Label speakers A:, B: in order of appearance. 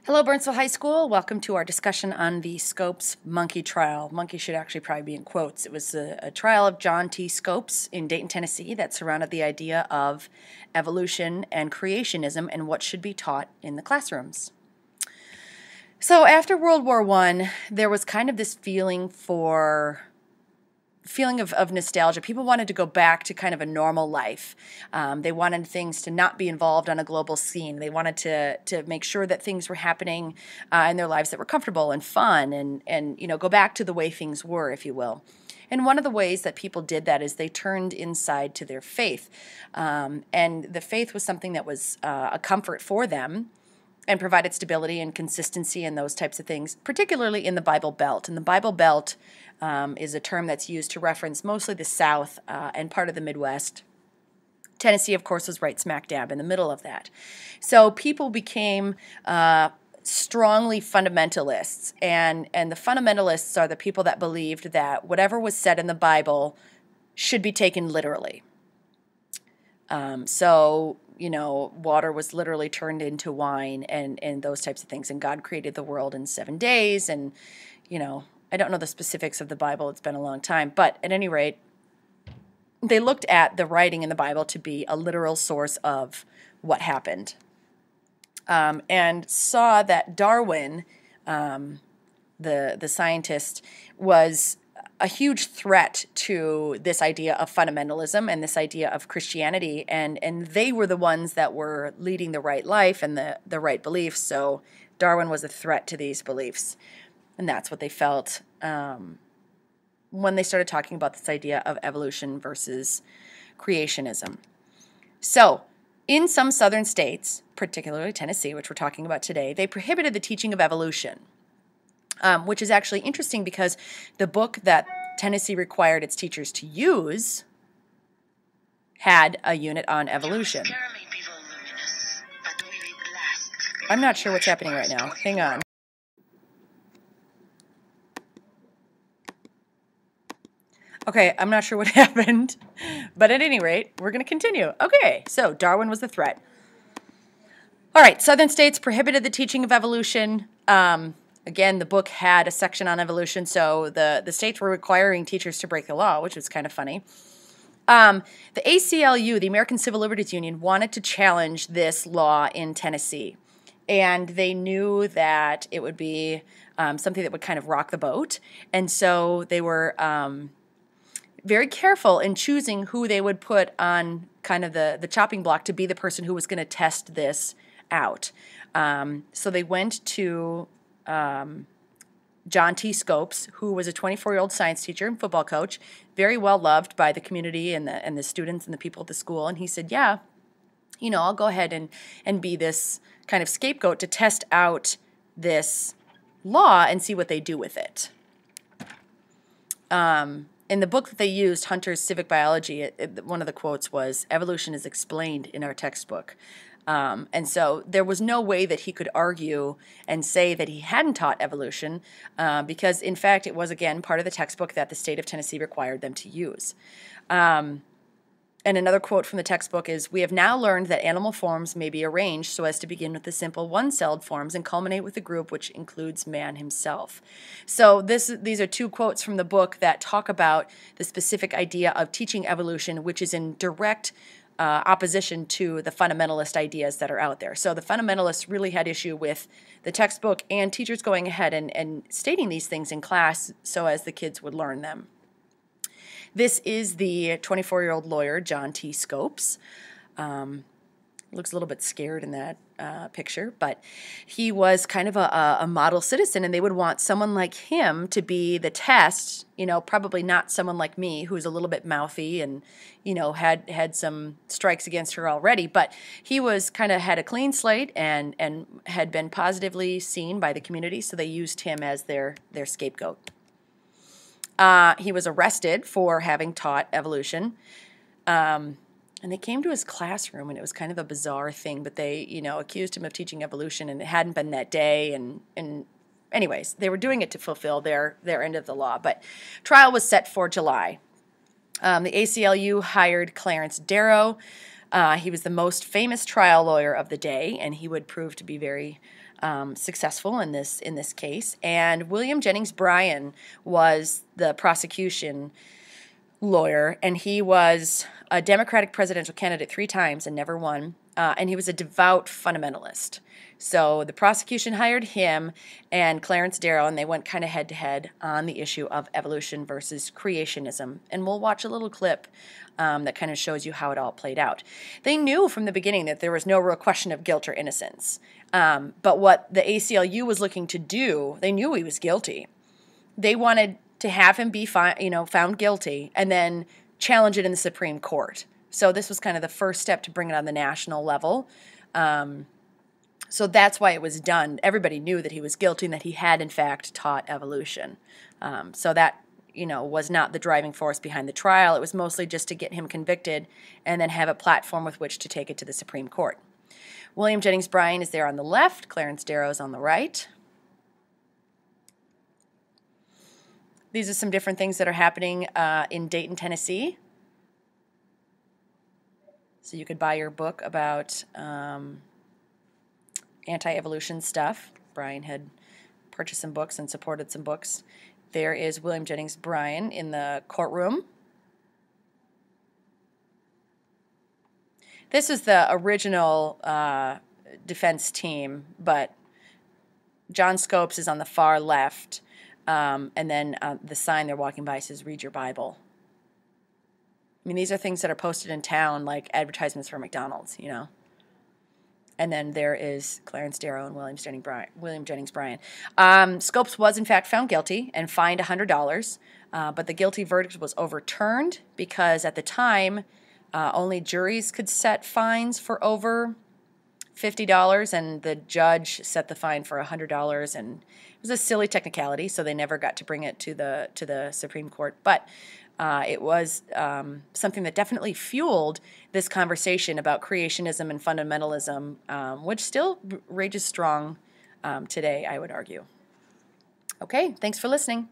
A: Hello, Burnsville High School. Welcome to our discussion on the Scopes monkey trial. Monkey should actually probably be in quotes. It was a trial of John T. Scopes in Dayton, Tennessee that surrounded the idea of evolution and creationism and what should be taught in the classrooms. So after World War I, there was kind of this feeling of nostalgia. People wanted to go back to kind of a normal life. They wanted things to not be involved on a global scene. They wanted to make sure that things were happening in their lives that were comfortable and fun and go back to the way things were, if you will. And one of the ways that people did that is they turned inside to their faith. And the faith was something that was a comfort for them and provided stability and consistency and those types of things, particularly in the Bible Belt. And the Bible Belt is a term that's used to reference mostly the South and part of the Midwest. Tennessee, of course, was right smack dab in the middle of that. So people became strongly fundamentalists, and the fundamentalists are the people that believed that whatever was said in the Bible should be taken literally. Water was literally turned into wine and those types of things. And God created the world in 7 days. And, I don't know the specifics of the Bible. It's been a long time. But at any rate, they looked at the writing in the Bible to be a literal source of what happened. And saw that Darwin, the scientist, was a huge threat to this idea of fundamentalism and this idea of Christianity, and they were the ones that were leading the right life and the right beliefs, so Darwin was a threat to these beliefs, and that's what they felt when they started talking about this idea of evolution versus creationism. So, in some southern states, particularly Tennessee, which we're talking about today, they prohibited the teaching of evolution. Which is actually interesting because the book that Tennessee required its teachers to use had a unit on evolution. I'm not sure what's happening right now. Hang on. Okay, I'm not sure what happened, but at any rate, we're going to continue. Okay, so Darwin was the threat. All right, southern states prohibited the teaching of evolution. Again, the book had a section on evolution, so the states were requiring teachers to break the law, which was kind of funny. The ACLU, the American Civil Liberties Union, wanted to challenge this law in Tennessee, and they knew that it would be something that would kind of rock the boat, and so they were very careful in choosing who they would put on kind of the chopping block to be the person who was going to test this out. So they went to John T. Scopes, who was a 24-year-old science teacher and football coach, very well loved by the community and the students and the people at the school. And he said, yeah, I'll go ahead and be this kind of scapegoat to test out this law and see what they do with it. In the book that they used, Hunter's Civic Biology, one of the quotes was, "Evolution is explained in our textbook." And so there was no way that he could argue and say that he hadn't taught evolution because, in fact, it was, again, part of the textbook that the state of Tennessee required them to use. And another quote from the textbook is, "We have now learned that animal forms may be arranged so as to begin with the simple one-celled forms and culminate with a group which includes man himself." So these are two quotes from the book that talk about the specific idea of teaching evolution, which is in direct opposition to the fundamentalist ideas that are out there. So the fundamentalists really had issue with the textbook and teachers going ahead and stating these things in class so as the kids would learn them. This is the 24-year-old lawyer, John T. Scopes. Looks a little bit scared in that picture, but he was kind of a model citizen, and they would want someone like him to be the test, probably not someone like me who's a little bit mouthy and, had some strikes against her already, but he was kind of had a clean slate and had been positively seen by the community, so they used him as their scapegoat. He was arrested for having taught evolution. And they came to his classroom, and it was kind of a bizarre thing, but they, accused him of teaching evolution, and it hadn't been that day. And anyways, they were doing it to fulfill their end of the law. But trial was set for July. The ACLU hired Clarence Darrow, He was the most famous trial lawyer of the day, and he would prove to be very successful in this case. And William Jennings Bryan was the prosecution lawyer, and he was a Democratic presidential candidate 3 times and never won. And he was a devout fundamentalist. So the prosecution hired him and Clarence Darrow, and they went kind of head-to-head on the issue of evolution versus creationism. And we'll watch a little clip that kind of shows you how it all played out. They knew from the beginning that there was no real question of guilt or innocence. But what the ACLU was looking to do, they knew he was guilty. They wanted to have him be found guilty and then challenge it in the Supreme Court. So this was kind of the first step to bring it on the national level. So that's why it was done. Everybody knew that he was guilty and that he had, in fact, taught evolution. So that, was not the driving force behind the trial. It was mostly just to get him convicted and then have a platform with which to take it to the Supreme Court. William Jennings Bryan is there on the left. Clarence Darrow is on the right. These are some different things that are happening in Dayton, Tennessee. So you could buy your book about anti-evolution stuff. Bryan had purchased some books and supported some books. There is William Jennings Bryan in the courtroom. This is the original defense team, but John Scopes is on the far left, and then the sign they're walking by says, "Read your Bible." I mean, these are things that are posted in town, like advertisements for McDonald's, And then there is Clarence Darrow and William Jennings Bryan. Scopes was, in fact, found guilty and fined $100, but the guilty verdict was overturned because at the time, only juries could set fines for over $50, and the judge set the fine for $100, and it was a silly technicality, so they never got to bring it to the Supreme Court. But it was something that definitely fueled this conversation about creationism and fundamentalism, which still rages strong today, I would argue. Okay, thanks for listening.